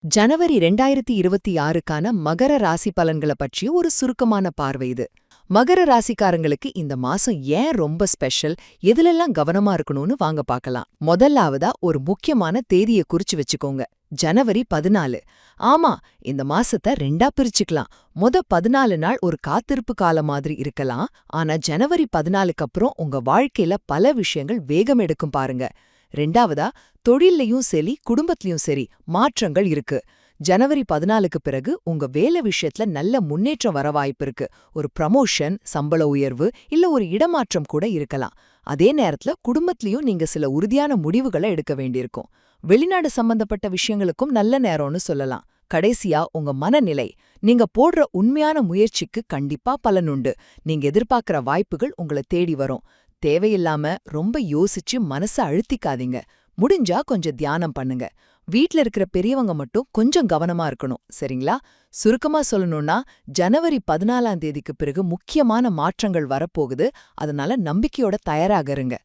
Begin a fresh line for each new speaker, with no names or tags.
ஜனவரி 2026க்கான மகர ராசி பலன்கள பற்றிய ஒரு சுருக்கமான பார்வை இது. மகர ராசிக்காரங்களுக்கு இந்த மாசம் ஏன் ரொம்ப ஸ்பெஷல், எதுலெல்லாம் கவனமா இருக்கணும்னு வாங்க பார்க்கலாம். முதலாவதா ஒரு முக்கியமான தேதியை குறிச்சு வச்சுக்கோங்க. ஜனவரி 14. ஆமா, இந்த மாசத்தை ரெண்டா பிரிச்சுக்கலாம். 14 நாள் ஒரு காத்திருப்பு காலம் மாதிரி இருக்கலாம். ஆனா ஜனவரி 14க்கு அப்புறம் உங்க வாழ்க்கையில பல விஷயங்கள் வேகம் எடுக்கும் பாருங்க. ரெண்டாவதா, தொழில்லையும் சரி குடும்பத்திலயும் சரி மாற்றங்கள் இருக்கு. ஜனவரி 14க்கு பிறகு உங்க வேலை விஷயத்துல நல்ல முன்னேற்றம் வர வாய்ப்பு இருக்கு. ஒரு ப்ரமோஷன், சம்பள உயர்வு இல்ல ஒரு இடமாற்றம் கூட இருக்கலாம். அதே நேரத்துல குடும்பத்திலயும் நீங்க சில உறுதியான முடிவுகளை எடுக்க வேண்டியிருக்கும். வெளிநாடு சம்பந்தப்பட்ட விஷயங்களுக்கும் நல்ல நேரம்னு சொல்லலாம். கடைசியா உங்க மனநிலை. நீங்க போடுற உண்மையான முயற்சிக்கு கண்டிப்பா பலனுண்டு. நீங்க எதிர்பார்க்கிற வாய்ப்புகள் உங்களை தேடி வரும். தேவையில்லாம ரொம்ப யோசிச்சு மனச அழுத்திக்காதீங்க. முடிஞ்சா கொஞ்சம் தியானம் பண்ணுங்க. வீட்ல இருக்கிற பெரியவங்க மட்டும் கொஞ்சம் கவனமா இருக்கணும், சரிங்களா? சுருக்கமா சொல்லணும்னா, ஜனவரி 14ஆம் தேதிக்கு பிறகு முக்கியமான மாற்றங்கள் வரப்போகுது. அதனால நம்பிக்கையோட தயாராக இருங்க.